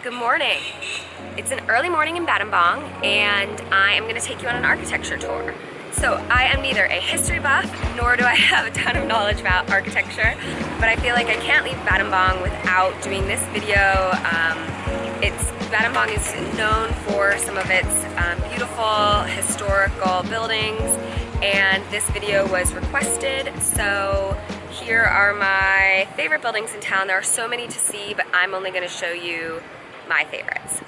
Good morning. It's an early morning in Battambang and I am going to take you on an architecture tour. So I am neither a history buff nor do I have a ton of knowledge about architecture, but I feel like I can't leave Battambang without doing this video. Battambang is known for some of its beautiful historical buildings, and this video was requested, so here are my favorite buildings in town. There are so many to see, but I'm only going to show you my favorites.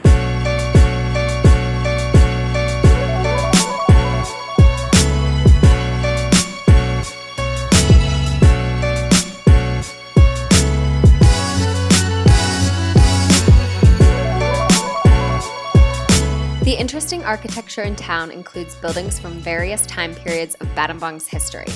The interesting architecture in town includes buildings from various time periods of Battambang's history.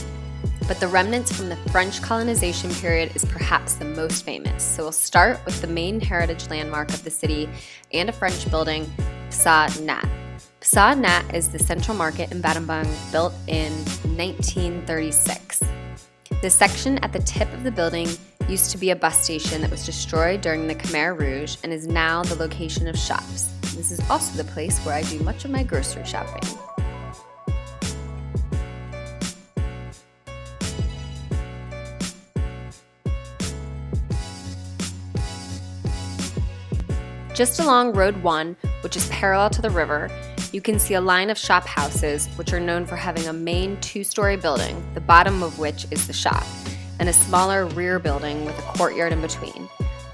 But the remnants from the French colonization period is perhaps the most famous. So we'll start with the main heritage landmark of the city and a French building, Psar Nath. Psar Nath is the central market in Battambang, built in 1936. The section at the tip of the building used to be a bus station that was destroyed during the Khmer Rouge and is now the location of shops. This is also the place where I do much of my grocery shopping. Just along Road 1, which is parallel to the river, you can see a line of shop houses which are known for having a main two-story building, the bottom of which is the shop, and a smaller rear building with a courtyard in between.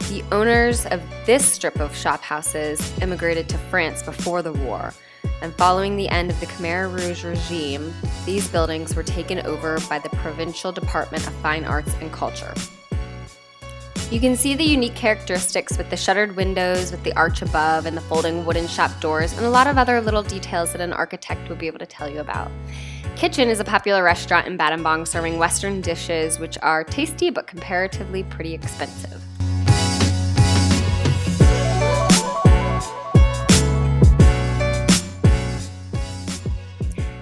The owners of this strip of shop houses immigrated to France before the war, and following the end of the Khmer Rouge regime, these buildings were taken over by the Provincial Department of Fine Arts and Culture. You can see the unique characteristics with the shuttered windows, with the arch above, and the folding wooden shop doors, and a lot of other little details that an architect would be able to tell you about. Kitchen is a popular restaurant in Battambang serving Western dishes which are tasty but comparatively pretty expensive.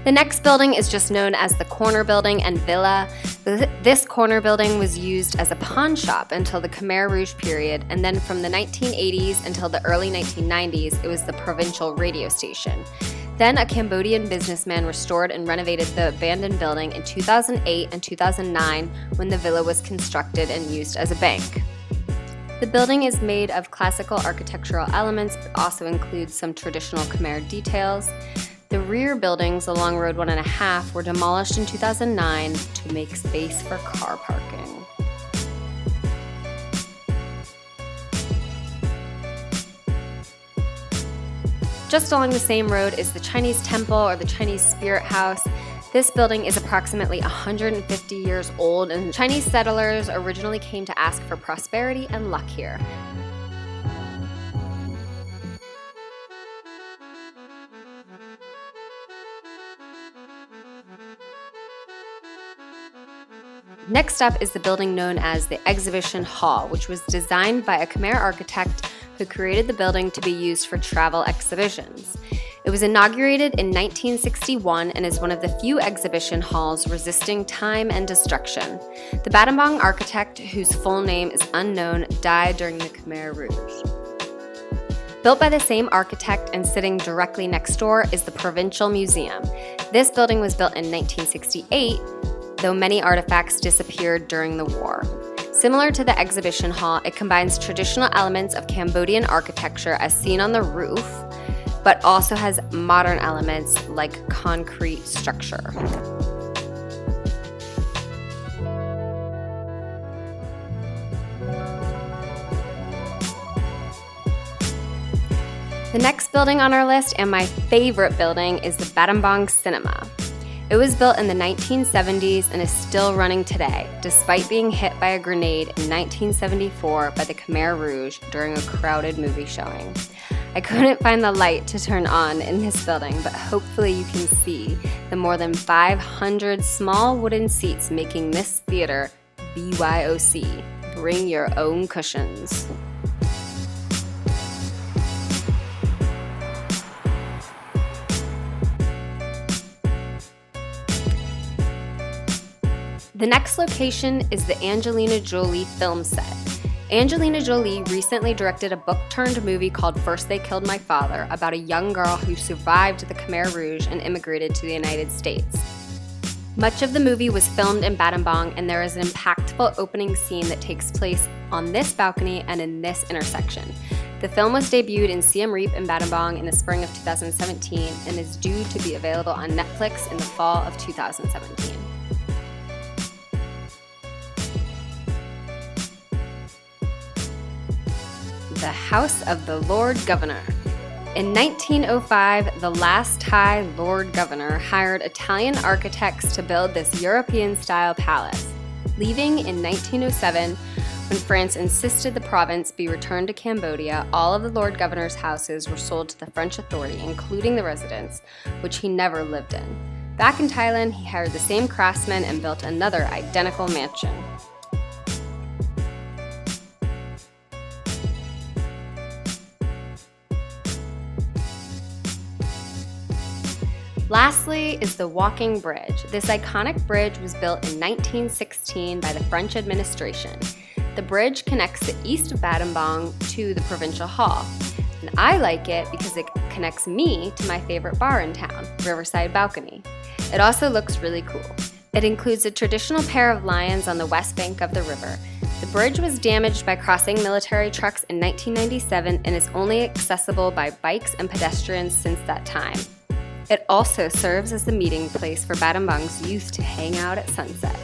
The next building is just known as the Corner Building and Villa. This corner building was used as a pawn shop until the Khmer Rouge period, and then from the 1980s until the early 1990s, it was the provincial radio station. Then a Cambodian businessman restored and renovated the abandoned building in 2008 and 2009 when the villa was constructed and used as a bank. The building is made of classical architectural elements, but also includes some traditional Khmer details. The rear buildings along Road 1.5 were demolished in 2009 to make space for car parking. Just along the same road is the Chinese Temple or the Chinese Spirit House. This building is approximately 150 years old, and Chinese settlers originally came to ask for prosperity and luck here. Next up is the building known as the Exhibition Hall, which was designed by a Khmer architect who created the building to be used for travel exhibitions. It was inaugurated in 1961 and is one of the few exhibition halls resisting time and destruction. The Battambang architect, whose full name is unknown, died during the Khmer Rouge. Built by the same architect and sitting directly next door is the Provincial Museum. This building was built in 1968, though many artifacts disappeared during the war. Similar to the exhibition hall, it combines traditional elements of Cambodian architecture as seen on the roof, but also has modern elements like concrete structure. The next building on our list, and my favorite building, is the Battambang Cinema. It was built in the 1970s and is still running today, despite being hit by a grenade in 1974 by the Khmer Rouge during a crowded movie showing. I couldn't find the light to turn on in this building, but hopefully you can see the more than 500 small wooden seats making this theater BYOC. Bring your own cushions. The next location is the Angelina Jolie film set. Angelina Jolie recently directed a book-turned-movie called First They Killed My Father about a young girl who survived the Khmer Rouge and immigrated to the United States. Much of the movie was filmed in Battambang, and there is an impactful opening scene that takes place on this balcony and in this intersection. The film was debuted in Siem Reap in Battambang in the spring of 2017 and is due to be available on Netflix in the fall of 2017. The House of the Lord Governor. In 1905, the last Thai Lord Governor hired Italian architects to build this European-style palace. Leaving in 1907, when France insisted the province be returned to Cambodia, all of the Lord Governor's houses were sold to the French authority, including the residence, which he never lived in. Back in Thailand, he hired the same craftsmen and built another identical mansion. Lastly is the Walking Bridge. This iconic bridge was built in 1916 by the French administration. The bridge connects the east of Battambang to the Provincial Hall. And I like it because it connects me to my favorite bar in town, Riverside Balcony. It also looks really cool. It includes a traditional pair of lions on the west bank of the river. The bridge was damaged by crossing military trucks in 1997 and is only accessible by bikes and pedestrians since that time. It also serves as the meeting place for Battambang's youth to hang out at sunset.